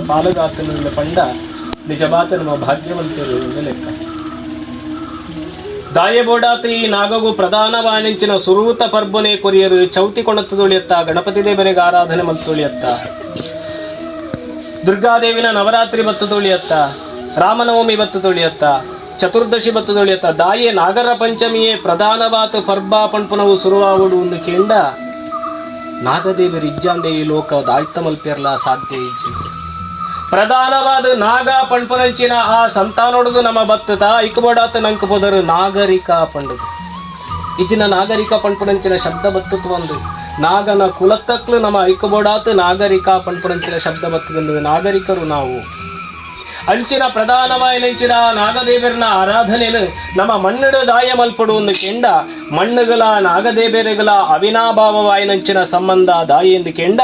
ಪಾಲುಗಾತನ ಪಂಡ ನಿಜವಾದ ನಮ್ಮ ಭಾಗ್ಯವಂತರು ಎಂದು ಲೆಕ್ಕ. ದಾಯಬೋಡಾತ ಈ ನಾಗಗೂ ಪ್ರಧಾನವಾನಿಂಚಿನ ಸುರೂತ ಪರ್ಬನೆ ಕೊರಿಯರು ಚೌತಿ ಕೊಣತ್ತು ತೊಳಿಯತ್ತ, ಗಣಪತಿ ದೇವರಿಗೆ ಆರಾಧನೆ ಮತ್ತು ತೊಳಿಯತ್ತ, ದುರ್ಗಾದೇವಿನ ನವರಾತ್ರಿ ಬತ್ತು ತೊಳಿಯತ್ತ, ರಾಮನವಮಿ ಬತ್ತು ತೊಳಿಯತ್ತ, ಚತುರ್ದಶಿ ಬತ್ತು ತೊಳಿಯತ್ತ. ದಾಯೆ ನಾಗರ ಪಂಚಮಿಯೇ ಪ್ರಧಾನವಾದ ಪರ್ಬ ಪಣ್ಪುನವು ಸುರುವಾವುಡು ಒಂದು ಕೇಂಡ ನಾಗದೇವರು ಇಜ್ಜಾಂದೆ ಈ ಲೋಕ ದಾಯ್ತ ಮಲ್ಪಿರಲ ಸಾಧ್ಯ ಇಜ್ಜಿ ಪ್ರಧಾನವಾದ ನಾಗ ಪಣ್ಪನಂಚಿನ ಆ ಸಂತಾನೊಡದು ನಮ್ಮ ಬತ್ತದ ಇಕ್ಬೋಡಾತ ನಂಕ ಪೋದರು ನಾಗರಿಕ ಪಂಡದು ಇಜ್ಜಿನ ನಾಗರಿಕ ಪಣ್ಪನಂಚಿನ ಶಬ್ದ ಬತ್ತದ ಒಂದು ನಾಗನ ಕುಲಕ್ಕಕ್ಲು ನಮ್ಮ ಐಕಬೋಡಾತ ನಾಗರಿಕ ಪಣ್ಪನಂಚಿನ ಶಬ್ದ ಬತ್ತದಂದು ನಾಗರಿಕರು ನಾವು ಅಂಚಿನ ಪ್ರಧಾನವಾಯಿನಂಚಿನ ನಾಗದೇವರನ ಆರಾಧನೆಯನ್ನು ನಮ್ಮ ಮಣ್ಣುಡ ದಾಯ ಮಲ್ಪಡು ಒಂದು ಕೆಂಡ ಮಣ್ಣುಗಳ ನಾಗದೇವರುಗಳ ಅವಿನಾಭಾವವಾಯಿನಂಚಿನ ಸಂಬಂಧ ದಾಯಿ ಎಂದು ಕೆಂಡ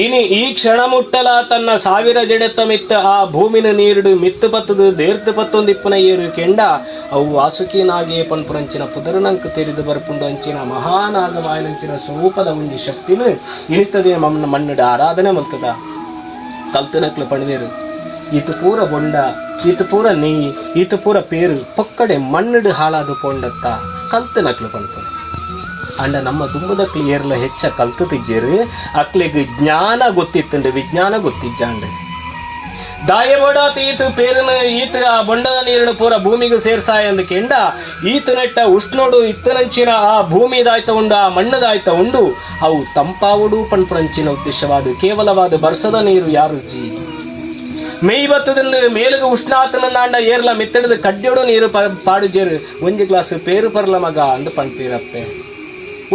ಇನಿ ಈ ಕ್ಷಣ ಮುಟ್ಟಲ ತನ್ನ ಸಾವಿರ ಜಡೆತ್ತ ಮಿತ್ತ ಆ ಭೂಮಿನ ನೀರುಡು ಮಿತ್ತು ಪತ್ತದು ದೇರ್ತು ಪತ್ತೊಂದು ಇಪ್ಪನ ಏರು ಕೆಂಡ ಅವು ವಾಸುಕಿ ನಾಗೆ ಪನ್ಪುರಂಚಿನ ಪುದರುನಂಕ ತೆರೆದು ಬರ್ಪುಂಡು ಅಂಚಿನ ಮಹಾನಾಗವಾಯಿನಂಚಿನ ಸ್ವರೂಪದ ಒಂದು ಶಕ್ತಿನು ಇನಿತದೆ ಮಣ್ಣುಡ ಆರಾಧನೆ ಮಲ್ತದ ಕಲ್ತನಕ್ಲು ಪಣಿದೇರು ಈತ ಪೂರ ಬೊಂಡ ಈತ ಪೂರ ನೆಯ್ಯಿ ಈತ ಪೂರ ಪೇರು ಪೊಕ್ಕಡೆ ಮಣ್ಣುಡು ಹಾಳಾದು ಪೊಂಡತ್ತ ಕಲ್ತು ನಕ್ಲು ಪಂಪು ಅಂಡ ನಮ್ಮ ದುಂಬದಕ್ಲು ಏರ್ಲ ಹೆಚ್ಚ ಕಲ್ತು ತಿಜ್ಜೇರು ಅಕ್ಲಿಗೆ ಜ್ಞಾನ ಗೊತ್ತಿತ್ತಂಡು ವಿಜ್ಞಾನ ಗೊತ್ತಿಜ್ಜಾಂಡ ದಾಯಬೋಡಾತ ಈತ ಪೇರಿನ ಈತ ಆ ಬೊಂಡದ ನೀರಿನ ಪೂರ ಭೂಮಿಗೆ ಸೇರ್ಸಾಯ ಅಂದ ಕೆಂಡ ಈತ ನೆಟ್ಟ ಉಷ್ಣೋಡು ಇತ್ತನಂಚಿನ ಆ ಭೂಮಿ ದಾಯ್ತ ಉಂಡು ಆ ಮಣ್ಣದಾಯ್ತ ಉಂಡು ಅವು ತಂಪಾವುಡು ಪಣ್ಪುರಂಚಿನ ಉದ್ದೇಶವಾದು ಕೇವಲವಾದ ಬರ್ಸದ ನೀರು ಯಾರು ಜಿ ಮೇಯ್ ಬತ್ತದನ್ನು ಮೇಲುಗ ಉಷ್ಣಾತನಂದಾಂಡ ಏರ್ಲ ಮೆತ್ತಡದ ಕಡ್ಡಿಯೋಡು ನೀರು ಪಾಡುಜೇರು ಒಂಜಿ ಗ್ಲಾಸ್ ಪೇರು ಪರ್ಲ ಮಗ ಅಂದು ಪಣ್ಪೇರಪ್ಪೆ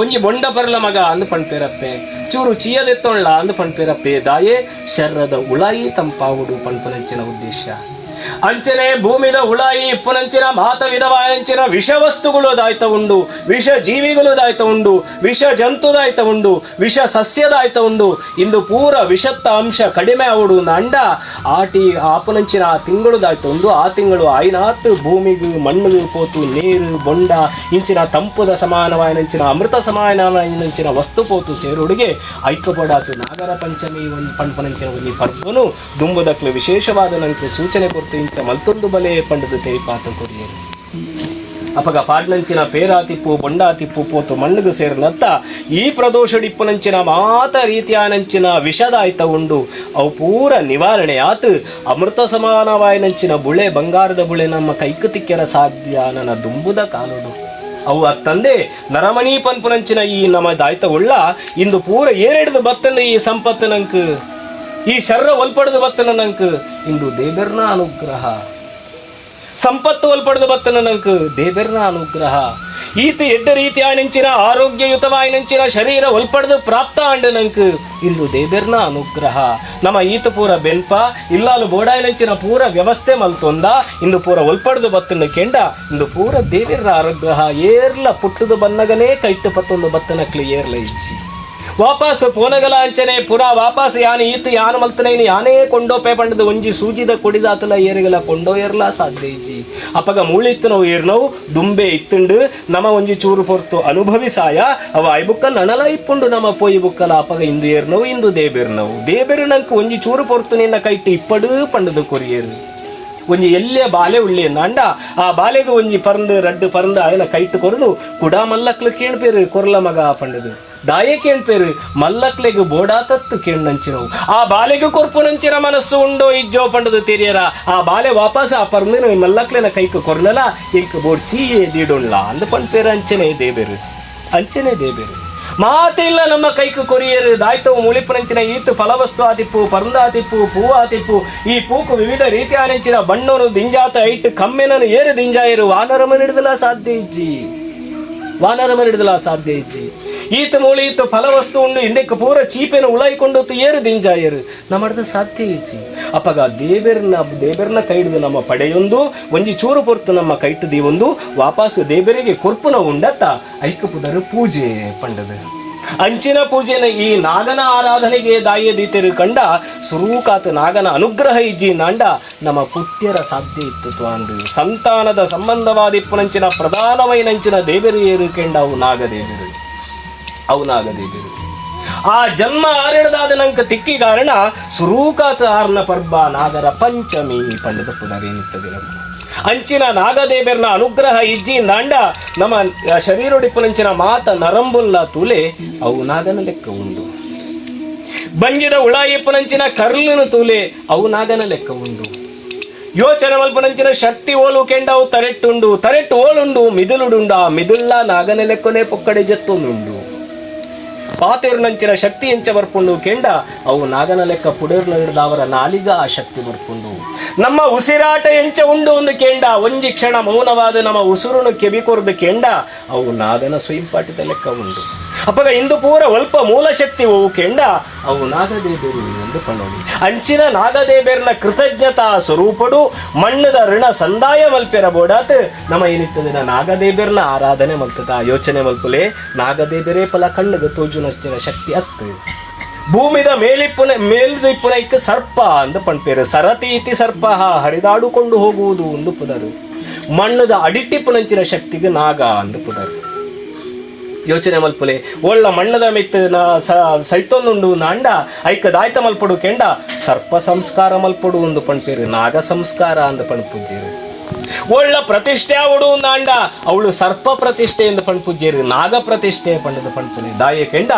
ಒಂಜಿ ಬೊಂಡ ಪರ್ಲ ಮಗ ಅಂದು ಪಣ್ಪೇರಪ್ಪೆ ಚೂರು ಚೀಯದೆತ್ತೊಳ್ಳ ಅಂದು ಪಣ್ಪೇರಪ್ಪೆ ದಾಯೆ ಶರ್ರದ ಉಳಾಯಿ ತಂಪಾವುಡು ಪಣ್ಪನಂಚಿನ ಉದ್ದೇಶ ಅಂಚನೆ ಭೂಮಿದ ಉಳಾಯಿ ಇಪ್ಪನಂಚಿನ ಮಾತ ವಿಧವಾಯಂಚಿನ ವಿಷ ವಸ್ತುಗಳು ದಾಯ್ತ ಉಂಡು ವಿಷ ಜೀವಿಗಳು ದಾಯ್ತ ಉಂಡು ವಿಷ ಜಂತುದಾಯ್ತ ಉಂಡು ವಿಷ ಸಸ್ಯದಾಯ್ತ ಉಂಡು ಇಂದು ಪೂರ ವಿಷತ್ತ ಅಂಶ ಕಡಿಮೆ ಆವುಡು ಅಂಡ ಆಟಿ ಆಪನಂಚಿನ ಆ ತಿಂಗಳು ದಾಯ್ತ ಉಂಡು ಆ ತಿಂಗಳು ಆಯ್ನಾತ್ ಭೂಮಿಗೂ ಮಣ್ಣಿಗೂ ಪೋತು ನೀರು ಬೊಂಡ ಇಂಚಿನ ತಂಪುದ ಸಮಾನವಾಯನಂಚಿನ ಅಮೃತ ಸಮಾನವಾಯನಂಚಿನ ವಸ್ತು ಪೋತು ಸೇರುಡಿಗೆ ಐಕ್ಯಪಡಾತು ನಾಗರ ಪಂಚಮಿ ಪಣ್ಪನಂಚಿನ ಒಂದು ಪರ್ವನು ದುಂಬುದಕ್ಲು ವಿಶೇಷವಾದ ನಂಗೆ ಸೂಚನೆ ಕೊಡ್ತು ಇಂಚ ಮಲ್ತೊಂದು ಬಲೆ ಪಂಡದ ತೇಪಾತ ಕೊರಿಯರು ಅಪಗ ಪಾಡ್ನಂಚಿನ ಪೇರಾತಿಪ್ಪು ಬೊಂಡಾತಿಪ್ಪು ಪೋತು ಮಣ್ಣುಗು ಸೇರಿನತ್ತ ಈ ಪ್ರದೋಷಡಿಪ್ಪನಂಚಿನ ಮಾತ ರೀತಿಯಾನಂಚಿನ ವಿಷದಾಯ್ತ ಉಂಡು ಅವು ಪೂರ ನಿವಾರಣೆ ಆತು ಅಮೃತ ಸಮಾನವಾಯನಂಚಿನ ಬುಳೆ ಬಂಗಾರದ ಬುಳೆ ನಮ್ಮ ಕೈಕು ತಿಕ್ಕೆರ ಸಾಧ್ಯ ನನ್ನ ದುಂಬುದ ಕಾಲುಡು ಅವು ಅತ್ತಂದೆ ನರಮಣಿ ಪನ್ಪುನಂಚಿನ ಈ ನಮ್ಮ ದಾಯ್ತ ಉಳ್ಳ ಇಂದು ಪೂರ ಏರೆಡ್ದು ಬತ್ತಂದ್ರೆ ಈ ಸಂಪತ್ತು ನಂಕ್ ಈ ಶರ್ರ ಒಲ್ಪಡದು ಬತ್ತನ ನಂಕ್ ಇಂದು ದೇಬೆರ್ನ ಅನುಗ್ರಹ ಸಂಪತ್ತು ಒಲ್ಪಡದು ಬತ್ತನ ನಂಕ್ ದೇಬೆರ್ನ ಅನುಗ್ರಹ ಈತ ಎಡ್ಡ ರೀತಿಯಾಯನಂಚಿನ ಆರೋಗ್ಯಯುತವಾಯನಂಚಿನ ಶರೀರ ಒಲ್ಪಡದು ಪ್ರಾಪ್ತ ಅಂಡ ನಂಕ್ ಇಂದು ದೇಬೆರ್ನ ಅನುಗ್ರಹ ನಮ್ಮ ಈತ ಪೂರ ಬೆನ್ಪ ಇಲ್ಲಾಲು ಬೋಡಾಯನಂಚಿನ ಪೂರ ವ್ಯವಸ್ಥೆ ಮಲ್ತೊಂದ ಇಂದು ಪೂರ ಒಲ್ಪಡದು ಬತ್ತನ ಕೆಂಡ ಇಂದು ಪೂರ ದೇವೆರ್ನ ಅನುಗ್ರಹ ಏರ್ಲ ಪುಟ್ಟದು ಬನ್ನಗನೇ ಕೈಟ್ಟು ಪತ್ತೊಂದು ಬತ್ತನಕ್ಲಿ ಏರ್ಲ ಇಜ್ಜಿ ವಾಪಸ್ ಪೋನಗಲ ಅಂಚನೆ ಪುರಾ ವಾಪಸ್ ಯಾನು ಈತ ಯಾನು ಮಲ್ತನೇನು ಯಾನೇ ಕೊಂಡೋಪೆ ಪಂಡದು ಒಂಜಿ ಸೂಜಿದ ಕೊಡಿದಾತಲ ಏರಿಗಲ ಕೊಂಡೋ ಏರ್ಲ ಸಾಧ್ಯ ಇಜ್ಜಿ ಅಪಗ ಮೂಳಿತ್ತು ನಾವು ಏರ್ನವು ದುಂಬೆ ಇತ್ತುಂಡು ನಮ್ಮ ಒಂಜಿ ಚೂರು ಪೊರ್ತು ಅನುಭವಿಸಾಯ ಅವ ಐಬುಕ್ಕ ನಣಲ ಇಪ್ಪುಂಡು ನಮ್ಮ ಪೋಯಿ ಬುಕ್ಕಲ ಅಪಗ ಇಂದು ಏರ್ನವು ಇಂದು ದೇಬೇರು ನಂಕ ಒಂಜಿ ಚೂರು ಪೊರ್ತು ನಿನ್ನ ಕೈಟ್ಟು ಇಪ್ಪಡು ಪಂಡದು ಕೊರಿಯರು ಒಂಜಿ ಎಲ್ಲೇ ಬಾಲೆ ಉಳ್ಳಿ ಅಂಡ ಆ ಬಾಲೆಗೆ ಒಂಜಿ ಪರಂದು ರಡ್ಡು ಪರಂದು ಆಯನ ಕೈಟ್ಟು ಕೊರದು ಕುಡಾ ಮಲ್ಲಕ್ಲು ಕೇಳ್ಪೇರು ಕೊರ್ಲ ಮಗ ಪಂಡದು ದಾಯೆ ಕೇಳ್ಪೇರು ಮಲ್ಲಕ್ಲೆಗ್ ಬೋಡಾತತ್ತು ಕೇಳ್ನಂಚಿನವು ಆ ಬಾಲೆಗೂ ಕೊರ್ಪುನಂಚಿನ ಮನಸ್ಸು ಉಂಡೋ ಇಜ್ಜೋ ಪಂಡದು ತೆರಿಯರ ಆ ಬಾಲೆ ವಾಪಸ್ ಆ ಪರಂದಿನ ಮಲ್ಲಕ್ಲೆನ ಕೈಕು ಕೊರ್ನಲ ಇಂಕ್ ಬೋಡ್ ಚೀಯೇ ದೀಡುಣ್ಣ ಅಂದು ಪಂಡ್ಪೇರು ಅಂಚನೆ ದೇಬೇರು ಮಾತಿಲ್ಲ ನಮ್ಮ ಕೈಕು ಕೊರಿಯರು ದಾಯ್ತವು ಮುಳಿಪುನಂಚಿನ ಈತು ಫಲವಸ್ತು ಆತಿಪ್ಪು ಪರಂದಾತಿಪ್ಪು ಪೂ ಆತಿಪ್ಪು ಈ ಪೂಕು ವಿವಿಧ ರೀತಿಯಾನಂಚಿನ ಬಣ್ಣನು ದಿಂಜಾತ ಐಟ್ ಕಮ್ಮೆನನು ಏರು ದಿಂಜಾಯರು ವಾನರಮನಿಡಿದಲ ಸಾಧ್ಯ ಇಜ್ಜಿ ಈತ ಮೂಳಿ ಈತ ಫಲವಸ್ತು ಉಂಡು ಹಿಂದಕ್ಕೆ ಪೂರ ಚೀಪೆನ ಉಳಾಯಿಕೊಂಡು ಏರು ದಿಂಜಾಯರು ನಮ್ಮಡ್ದು ಸಾಧ್ಯ ಇಜ್ಜಿ ಅಪಗ ದೇಬೇರ್ನ ಕೈಡ್ದು ನಮ್ಮ ಪಡೆಯೊಂದು ಒಂಜಿ ಚೂರು ಪೊರ್ತು ನಮ್ಮ ಕೈಟ್ಟು ದೀವೊಂದು ವಾಪಸ್ಸು ದೇಬೇರಿಗೆ ಕೊರ್ಪುನ ಉಂಡತ್ತ ಐಕಪುದರು ಪೂಜೆ ಪಂಡದು ಅಂಚಿನ ಪೂಜೆನ ಈ ನಾಗನ ಆರಾಧನೆಗೆ ದಾಯ ದೀತೆರು ಕಂಡ ಸುರೂಕಾತ ನಾಗನ ಅನುಗ್ರಹ ಇಜ್ಜಿ ನಾಂಡ ನಮ್ಮ ಪುಟ್ಯರ ಸಾಧ್ಯ ಇತ್ತು ಅಂದು ಸಂತಾನದ ಸಂಬಂಧವಾದಿಪ್ಪುನಂಚಿನ ಪ್ರಧಾನವೈನಂಚಿನ ದೇವರು ಏರು ಕೆಂಡ ಅವು ನಾಗದೇವರು ಆ ಜನ್ಮ ಆರಿಡದಾದ ನಂಕ ತಿಕ್ಕಿ ಕಾರಣ ಸುರೂಕಾತ ಆರ್ನ ಪರ್ಬ ನಾಗರ ಪಂಚಮಿ ಪಂಡದ ಪುನರೇನಿತ್ತದೆ ನಮ್ಮ ಅಂಚಿನ ನಾಗದೇವರನ ಅನುಗ್ರಹ ಇಜ್ಜಿಂದಾಂಡ ನಮ್ಮ ಶರೀರೊಡಿಪ್ಪುನಂಚಿನ ಮಾತ ನರಂಬುಲ್ಲ ತೂಲೆ ಅವು ನಾಗನ ಲೆಕ್ಕ ಉಂಡು. ಬಂಜಿದ ಉಳಾಯಿಪ್ಪುನಂಚಿನ ಕರ್ಲಿನ ತೂಲೆ ಅವು ನಾಗನ ಲೆಕ್ಕ ಉಂಡು. ಯೋಚನೆ ಮಲ್ಪನಂಚಿನ ಶಕ್ತಿ ಓಲು ಕೆಂಡವು ತರೆಟ್ಟುಂಡು, ತರೆಟ್ಟು ಓಲುಂಡು ಮಿದುಲುಡುಂಡ, ಮಿದುಳ್ಳ ನಾಗನ ಲೆಕ್ಕನೆ ಪೊಕ್ಕಡೆ ಜತ್ತೊಂದುಂಡು. ಪಾತೇರ್ನಂಚಿನ ಶಕ್ತಿ ಎಂಚ ಬರ್ಪುಂಡು ಕೆಂಡ ಅವು ನಾಗನ ಲೆಕ್ಕ ಪುಡೇರ್ನವರ ನಾಲಿಗ ಆ ಶಕ್ತಿ ಬರ್ಪುಂಡು. ನಮ್ಮ ಉಸಿರಾಟ ಎಂಚ ಉಂಡು ಒಂದು ಕೆಂಡ ಒಂಜಿ ಕ್ಷಣ ಮೌನವಾದ ನಮ್ಮ ಉಸುರುನು ಕೆಬಿಕೊರ್ದು ಕೆಂಡ ಅವು ನಾಗನ ಸ್ವಯಂಪಾಟಿದ ಲೆಕ್ಕ ಉಂಡು. ಅಪ್ಪಗ ಇಂದು ಪೂರ ಒಲ್ಪ ಮೂಲ ಶಕ್ತಿ ಅವು ಕೆಂಡ ಅವು ನಾಗದೇಬೇರು ಎಂದು ಪಣೋಡಿ. ಅಂಚಿನ ನಾಗದೇಬೇರ್ನ ಕೃತಜ್ಞತಾ ಸ್ವರೂಪಡು ಮಣ್ಣದ ಋಣ ಸಂದಾಯ ಮಲ್ಪೆರ ಬೋಡಾತ್ ನಮ್ಮ ಏನಿತ್ತದಿನ ನಾಗದೇಬೇರ್ನ ಆರಾಧನೆ ಮಲ್ತದ ಯೋಚನೆ ಮಲ್ಪುಲೆ ನಾಗದೇಬೇರೇ ಪಲ ಕಣ್ಣಗ ತೋಜುನಷ್ಟಿನ ಶಕ್ತಿ ಅತ್ತು. ಭೂಮಿದ ಮೇಲ್ದಿಪ್ಪುನ ಇಕ್ಕ ಸರ್ಪ ಅಂದು ಪಣ್ಪೇರು ಸರತಿ ಇತಿ ಸರ್ಪ ಹರಿದಾಡುಕೊಂಡು ಹೋಗುವುದು ಒಂದು ಪುದರು. ಮಣ್ಣದ ಅಡಿಟ್ಟಿಪ್ಪುನಂಚಿನ ಶಕ್ತಿಗೆ ನಾಗ ಅಂದು ಪುದರು. ಯೋಚನೆ ಮಲ್ಪುಲೆ ಒಳ್ಳ ಮಣ್ಣದ ಮಿತ್ತ ಸೈತೊಂದುಂಡು ನಾಂಡ ಐಕ ದಾಯ್ತ ಮಲ್ಪಡು ಕೆಂಡ ಸರ್ಪ ಸಂಸ್ಕಾರ ಮಲ್ಪಡು ಒಂದು ಪಣ್ಪೇರು ನಾಗ ಸಂಸ್ಕಾರ ಅಂದ ಪಣ್ಪುಜ್ಜೇರು. ಒಳ್ಳ ಪ್ರತಿಷ್ಠೆ ಅವಡು ನಾಂಡ ಅವಳು ಸರ್ಪ ಪ್ರತಿಷ್ಠೆ ಎಂದು ಪಣ್ಪುಜ್ಜೇರು ನಾಗ ಪ್ರತಿಷ್ಠೆ ಪಂಡದ ಪಣ್ಪುನೆ ದಾಯ ಕೆಂಡ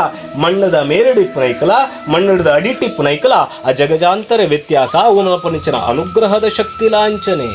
ಮಣ್ಣದ ಮೇರಡಿಪ್ಪುನೈಕಲ ಮಣ್ಣದ ಅಡಿಟ್ಟಿಪ್ಪುನೈಕಲ ಆ ಜಗಜಾಂತರ ವ್ಯತ್ಯಾಸ ಅವನಪನಿಂಚಿನ ಅನುಗ್ರಹದ ಶಕ್ತಿ ಲಾಂಛನೆ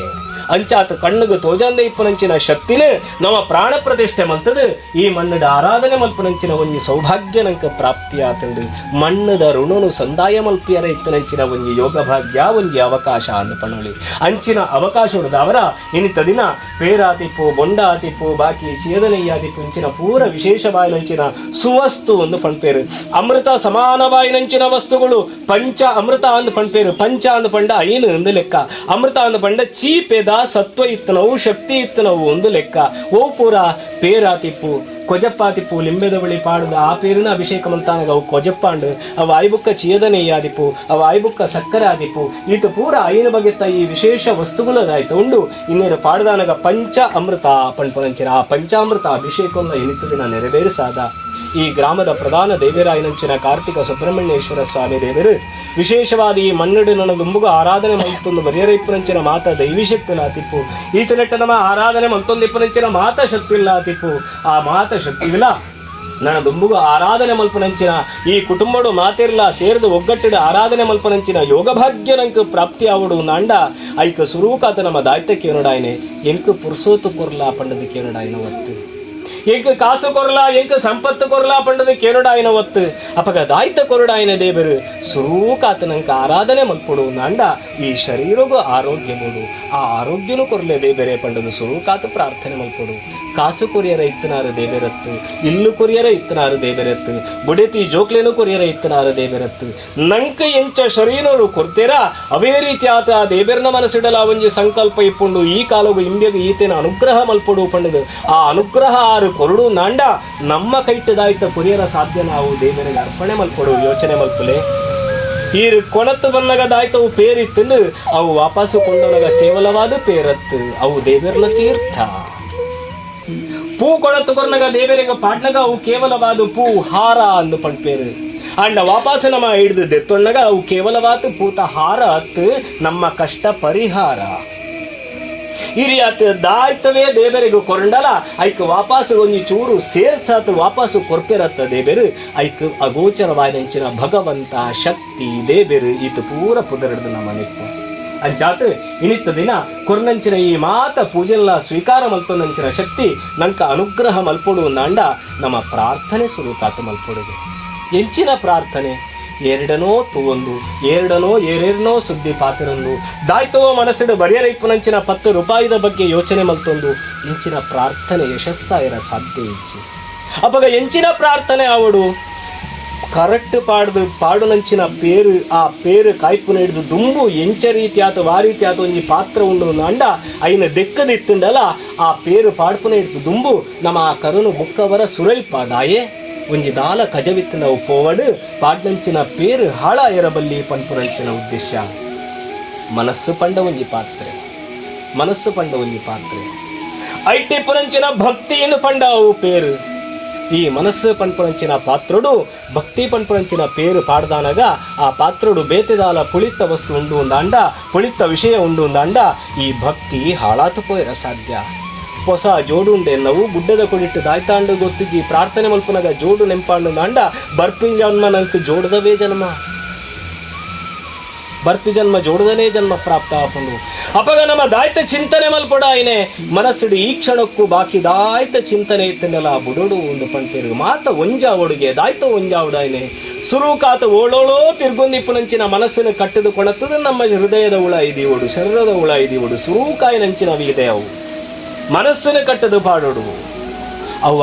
ಅಂಚಾತ ಕಣ್ಣುಗ ತೋಜಂದೆ ಇಪ್ಪನಂಚಿನ ಶಕ್ತಿನೇ ನಮ್ಮ ಪ್ರಾಣ ಪ್ರತಿಷ್ಠೆ ಮಲ್ತದ ಈ ಮಣ್ಣದ ಆರಾಧನೆ ಮಲ್ಪನಂಚಿನ ಒಂಜಿ ಸೌಭಾಗ್ಯ ನಂಕ ಪ್ರಾಪ್ತಿಯಾತಂಡು ಮಣ್ಣದ ಋಣನು ಸಂದಾಯ ಮಲ್ಪಿಯರ ಇತ್ತನಂಚಿನ ಒಂಜಿ ಯೋಗ ಭಾಗ್ಯ ಒಂಜಿ ಅವಕಾಶ ಅಂದು ಪಣಳಿ ಅಂಚಿನ ಅವಕಾಶ ಅವರ ಇನ್ನಿತ್ತ ದಿನ ಪೇರಾತಿಪ್ಪು ಬೊಂಡಾತಿಪ್ಪು ಬಾಕಿ ಚೇದನಯ್ಯಾತಿಪ್ಪು ಇಂಚಿನ ಪೂರ ವಿಶೇಷವಾಯಿನಂಚಿನ ಸುವಸ್ತು ಒಂದು ಪಣ್ಪೇರು ಅಮೃತ ಸಮಾನವಾಯಿನಂಚಿನ ವಸ್ತುಗಳು ಪಂಚ ಅಮೃತ ಅಂದು ಪಣ್ಪೇರು ಪಂಚ ಅಂದು ಪಂಡ ಐನು ಒಂದು ಲೆಕ್ಕ ಅಮೃತ ಅಂದು ಪಂಡ ಚೀಪೆದ ಸತ್ವ ಇತ್ತನವು ಶಕ್ತಿ ಇತ್ತನವು ಒಂದು ಲೆಕ್ಕ ಓ ಪೂರ ಪೇರಾತಿಪ್ಪು ಕೊಜಪ್ಪಾತಿಪ್ಪು ಲಿಂಬೆದ ಬಳಿ ಪಾಡುದ ಆ ಪೇರಿನ ಅಭಿಷೇಕ ಮಂತಾನಾಗ ಅವು ಕೊಜಪ್ಪಾಂಡು ಅವು ಆಯ್ಬುಕ್ಕ ಚೀದನೆಯ್ಯಾದಿಪ್ಪು ಅವು ಆಯ್ಬುಕ್ಕ ಸಕ್ಕರೆ ಆದಿಪ್ಪು ಈತ ಪೂರ ಐನ ಬಗೆತ್ತ ಈ ವಿಶೇಷ ವಸ್ತುಗಳದಾಯ್ತು ಉಂಡು ಇನ್ನೇನು ಪಾಡ್ದಾನಾಗ ಪಂಚ ಅಮೃತ ಪಣ್ಪನಂಚಿನ ಆ ಪಂಚಾಮೃತ ಅಭಿಷೇಕವನ್ನು ಎನಿತ್ತು ದಿನ ನೆರವೇರಿಸಾದ ಈ ಗ್ರಾಮದ ಪ್ರಧಾನ ದೇವರಾಯನಂಚಿನ ಕಾರ್ತಿಕ ಸುಬ್ರಹ್ಮಣ್ಯೇಶ್ವರ ಸ್ವಾಮಿ ದೇವರು ವಿಶೇಷವಾದ ಈ ಮಣ್ಣಡು ನನ್ನ ದುಂಬುಗ ಆರಾಧನೆ ಮಲ್ತೊಂದು ಬರಿಯರೈಪ್ಪನಂಚಿನ ಮಾತ ದೈವಿ ಶಕ್ತಿ ಲಾತಿಪ್ಪು ಈತ ನೆಟ್ಟ ನಮ್ಮ ಆರಾಧನೆ ಮಲ್ತೊಂದು ಇಪ್ಪನಂಚಿನ ಮಾತ ಶಕ್ತಿ ಲಾತಿಪ್ಪು ಆ ಮಾತ ಶಕ್ತಿ ಇಲ್ಲ ನನ್ನ ದುಂಬುಗ ಆರಾಧನೆ ಮಲ್ಪನಂಚಿನ ಈ ಕುಟುಂಬಡು ಮಾತಿರ್ಲ ಸೇರಿದು ಒಗ್ಗಟ್ಟಿಡ ಆರಾಧನೆ ಮಲ್ಪನಂಚಿನ ಯೋಗ ಭಾಗ್ಯ ನಂಕ ಪ್ರಾಪ್ತಿ ಆವಡು ನಾಂಡ ಐಕ ಸುರೂಕಾತ ನಮ್ಮ ದಾಯ್ತ ಕೇನಡಾಯನೆ ಎಂಕ ಪುರುಸೋತು ಕೊರ್ಲಾ ಪಂಡದ ಕೇನಡಾಯನ ಒತ್ತು ಎಂಕ ಕಾಸು ಕೊರಲಾ ಎಂಕ ಸಂಪತ್ತು ಕೊರಲಾ ಪಂಡದ ಕೇನಡಾಯನ ಒತ್ತು ಅಪಗ ದಾಯ್ತ ಕೊರಡಾಯನ ದೇವರು ಸುರೂಕಾತನಂಕ ಆರಾಧನೆ ಮಲ್ಪಡು ನಾಂಡ ಈ ಶರೀರಗೂ ಆರೋಗ್ಯ ಬೋಡು ಆ ಆರೋಗ್ಯನೂ ಕೊರಲೆ ದೇಬೇರೆ ಪಂಡದು ಸುರೂಕಾತ ಪ್ರಾರ್ಥನೆ ಮಲ್ಪಡು ಕಾಸು ಕೊರಿಯರ ಇತ್ತನಾರು ದೇಬೇರತ್ತು ಇಲ್ಲು ಕೊರಿಯರ ಇತ್ತನಾರು ದೇಬೇರತ್ತು ಬುಡೆತಿ ಜೋಕ್ಲೇನು ಕೊರಿಯರ ಇತ್ತನಾರು ದೇಬೇರತ್ತು ನಂಕ ಎಂಚ ಶರೀರರು ಕೊರ್ತೇರ ಅವೇ ರೀತಿಯಾತ ಆ ದೇಬೇರ್ನ ಮನಸ್ಸಿಡಲ ಒಂಜಿ ಸಂಕಲ್ಪ ಇಪ್ಪುಂಡು ಈ ಕಾಲಗು ಇಂಬೆಗು ಈತನ ಅನುಗ್ರಹ ಮಲ್ಪಡು ಪಂಡದು ಆ ಅನುಗ್ರಹ ಆರು ಕೊರಡು ನಾಂಡ ನಮ್ಮ ಕೈಟ್ಟದಾಯ್ತ ಕೊರಿಯರ ಸಾಧ್ಯ ನಾವು ದೇವರಿಗೆ ಅರ್ಪಣೆ ಮಲ್ಪಡು ಯೋಚನೆ ಮಲ್ಪಲೆ ಈ ಕೊಣತ್ತು ಬನ್ನಗದಾಯ್ತವು ಪೇರಿತ್ತು ಅವು ವಾಪಸ್ಸು ಕೊಂಡನಗ ಕೇವಲವಾದ ಪೇರತ್ತು ಅವು ದೇವರನ ತೀರ್ಥ ಪೂ ಕೊಣತ್ತು ಕೊರ್ನಗ ದೇವರಿಗೆ ಪಾಟ್ನಗ ಅವು ಕೇವಲವಾದ ಪೂ ಹಾರ ಅಂದು ಪಣ್ಪೇರು ಅಂಡ ವಾಪಸ್ ನಮ್ಮ ಹಿಡಿದು ದೆತ್ತೊಣ್ಣಗ ಅವು ಕೇವಲವಾದ ಪೂತ ಹಾರ ಹತ್ತು ನಮ್ಮ ಕಷ್ಟ ಪರಿಹಾರ ಹಿರಿಯಾತ ದಾಯ್ತವೇ ದೇವರಿಗೂ ಕೊರಂಡಲ ಐಕ್ ವಾಪಸ್ ಒಂಜಿ ಚೂರು ಸೇರ್ಸಾತ್ ವಾಪಸ್ಸು ಕೊರ್ಪೆರತ್ತ ದೇಬೇರು ಐಕ್ ಅಗೋಚರವಾದಂಚಿನ ಭಗವಂತ ಶಕ್ತಿ ದೇಬೇರು ಈತ ಪೂರ ಪುದರಡ್ದು ನಮ್ಮ ನಿಪ್ಪು ಅಂಚಾತ್ ಇನಿತ್ತ ದಿನ ಕೊರ್ನಂಚಿನ ಈ ಮಾತ ಪೂಜೆಲ್ಲ ಸ್ವೀಕಾರ ಮಲ್ತೊಂದಂಚಿನ ಶಕ್ತಿ ನಂಕ ಅನುಗ್ರಹ ಮಲ್ಪೊಡು ನಾಂಡ ನಮ್ಮ ಪ್ರಾರ್ಥನೆ ಸುರುಕಾತ ಮಲ್ಪೊಡುದು ಎಂಚಿನ ಪ್ರಾರ್ಥನೆ ಎರಡನೋ ತೂವೊಂದು ಏರೆರನೋ ಸುದ್ದಿ ಪಾತಿರೊಂದು ದಾಯ್ತವೋ ಮನಸ್ಸಿಡು ಬರಿಯರೈಪ್ಪುನಂಚಿನ 10 ರೂಪಾಯಿದ ಬಗ್ಗೆ ಯೋಚನೆ ಮಲ್ತೊಂದು ಎಂಚಿನ ಪ್ರಾರ್ಥನೆ ಯಶಸ್ಸಾಯರ ಸಾಧ್ಯ ಇಚ್ಚಿ ಅಪ್ಪಗ ಎಂಚಿನ ಪ್ರಾರ್ಥನೆ ಅವಡು ಕರೆಕ್ಟ್ ಪಾಡುನಂಚಿನ ಪೇರು ಆ ಪೇರು ಕಾಯ್ಪುನ ಹಿಡಿದು ದುಂಬು ಎಂಚ ರೀತಿಯಾತ ವಾರೀತಿಯಾತ ಒಂಜಿ ಪಾತ್ರ ಉಂಡು ನಾಂಡ ಐನ ದೆಕ್ಕದಿತ್ತುಂಡಲ ಆ ಪೇರು ಪಾಡ್ಪುನ ಹಿಡಿದು ದುಂಬು ನಮ್ಮ ಆ ಕರುನು ಬುಕ್ಕವರ ಸುರೈಪ ದಾಯೆ ಒಂಜಿ ದಾಲ ಕಜವಿತ್ತು ನಾವು ಪೋವಡು ಪಾಡ್ನಂಚಿನ ಪೇರು ಹಾಳ ಎರಬಲ್ಲಿ ಪಂಪುನಂಚಿನ ಉದ್ದೇಶ ಮನಸ್ಸು ಪಂಡ ಒಂಜಿ ಪಾತ್ರೆ ಐಟಿ ಪುರಂಚಿನ ಭಕ್ತಿ ಎಂದು ಪಂಡ ಅವು ಪೇರು ఈ మనస్సు పణ్పణంచిన పాత్రుడు భక్తి పణ్పణంచిన పేరు పాడదానగా ఆ ಪಾತ್ರಡು ಬೇತೆದಾಲ ಪುಳಿತ ವಸ್ತು ಉಂಡು ಅಂದ ಪುಳಿತ ವಿಷಯ ಉಂಡು ಅಂದ ಈ ಭಕ್ತಿ ಹಾಳಾತು ಪೋಯಿರ ಸಾಧ್ಯ. ಹೊಸ ಜೋಡುಂಡೆ ನಾವು ಗುಡ್ಡದ ಕೊಡಿಟ್ಟು ದಾಯ್ತಾಂಡು ಗೊತ್ತಿಜ್ಜಿ ಪ್ರಾರ್ಥನೆ ಮಲ್ಪನಾಗ ಜೋಡು ನೆಂಪಾಂಡು ಅಂಡ ಬರ್ಪಿ ಜನ್ಮ ನಂಗೆ ಜೋಡದವೇ ಜನ್ಮ ಬರ್ಪಿ ಜನ್ಮ ಜೋಡದನೇ ಜನ್ಮ ಪ್ರಾಪ್ತ ಆಪಂಡು ಅಪಗ ನಮ್ಮ ದಾಯ್ತ ಚಿಂತನೆ ಮಲ್ಪಡಾಯಿನೆ ಮನಸ್ಸುಡು ಈ ಕ್ಷಣಕ್ಕೂ ಬಾಕಿ ದಾಯ್ತ ಚಿಂತನೆ ಇತ್ತನೆಲ್ಲ ಬುಡುಡು ಒಂದು ಪಂತಿರು ಮಾತ ಒಂಜ ಒಡುಗೆ ದಾಯ್ತ ಒಂಜ ಉಡಾಯಿನೆ ಸುರುಕಾತ ಓಳೋಳೋ ತಿರ್ಗೊಂದಿಪ್ಪುನಂಚಿನ ಮನಸ್ಸನ್ನು ಕಟ್ಟದು ಕೊಣತ್ತದು ನಮ್ಮ ಹೃದಯದ ಹುಳ ಇದೀವಡು ಶರೀರದ ಹುಳ ಇದೀವಡು ಸುರೂಕಾಯಿನಂಚಿನ ಇದೆ ಅವು ಮನಸ್ಸನ್ನು ಕಟ್ಟದು ಪಾಡೋಡು ಅವು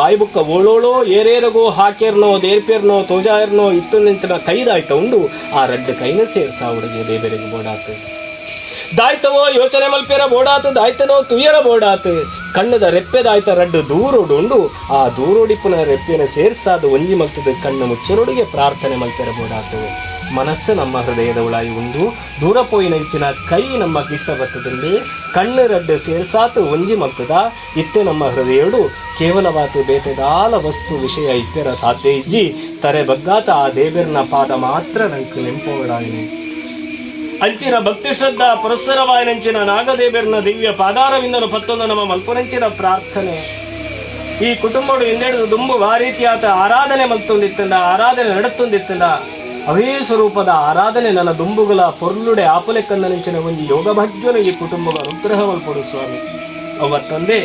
ಆಯ್ಬುಕ್ಕ ಓಳೋಳೋ ಏರೇರಗೋ ಹಾಕ್ಯರ್ನೋ ದೇರ್ಪೇರ್ನೋ ತೋಜಾಯರ್ನೋ ಇತ್ತು ನಿಂತಿನ ಕೈದಾಯ್ತ ಉಂಡು ಆ ರಡ್ಡು ಕೈನ ಸೇರ್ಸ ಹುಡುಗಿ ದೇಬೇರೆಗೆ ಬೋಡಾತು ದಾಯ್ತವೋ ಯೋಚನೆ ಮಲ್ಪೇರ ಬೋಡಾತು ದಾಯ್ತನೋ ತುಯ್ಯರ ಬೋಡಾತು ಕಣ್ಣದ ರೆಪ್ಪೆದಾಯ್ತ ರಡ್ಡು ದೂರೋಡುಂಡು ಆ ದೂರೋಡಿಪ್ಪನ ರೆಪ್ಪೆನ ಸೇರ್ಸಾದ ಒಂಜಿ ಮಲ್ತದ ಕಣ್ಣು ಮುಚ್ಚರೊಡಿಗೆ ಪ್ರಾರ್ಥನೆ ಮಲ್ಪೇರ ಬೋಡಾತು ಮನಸ್ಸು ನಮ್ಮ ಹೃದಯದ ಉಳಾಯಿ ಉಂಡು ದೂರ ಪೋಯಿನಂಚಿನ ಕೈ ನಮ್ಮ ಕಿಷ್ಟ ಬರ್ತದಲ್ಲಿ ಕಣ್ಣು ರಡ್ಡು ಸೇರ್ಸಾತು ಒಂಜಿ ಮಲ್ತದ ಇತ್ತೆ ನಮ್ಮ ಹೃದಯಡು ಕೇವಲವಾತು ಬೇತೆದಾಲ ವಸ್ತು ವಿಷಯ ಇತ್ತೆರ ಸಾಧ್ಯ ಇಜ್ಜಿ ತರೆ ಬಗ್ಗಾತ ಆ ದೇಬೇರ್ನ ಪಾದ ಮಾತ್ರ ನಂಗೆ ನೆಂಪೋಡಾಯಿನಿ ಅಂಚಿನ ಭಕ್ತಿ ಶ್ರದ್ಧಾ ಪುರಸ್ಸರವಾಯಿನಂಚಿನ ನಾಗದೇಬೇರ್ನ ದಿವ್ಯ ಪಾದಾರವಿಂದನು ಪತ್ತೊಂದು ನಮ್ಮ ಮಲ್ಪುನಂಚಿನ ಪ್ರಾರ್ಥನೆ ಈ ಕುಟುಂಬಡು ಹಿಂದೆಡೆದು ದುಂಬು ಆ ರೀತಿಯಾದ ಆರಾಧನೆ ಮಲ್ತೊಂದಿತ್ತಂಡ ಆರಾಧನೆ ನಡತ್ತೊಂದಿತ್ತಂಡ ಅವೇ ಸ್ವರೂಪದ ಆರಾಧನೆ ನನ್ನ ದುಂಬುಗಳ ಪೊರ್ಲುಡೆ ಆಪಲೆ ಕಂದನಿಂಚಿನ ಒಂದು ಯೋಗ ಭಾಗ್ಯನ ಈ ಕುಟುಂಬದ ಅನುಗ್ರಹ ಮಲ್ಪಡು ಸ್ವಾಮಿ ಅವತ್ತಂದೇ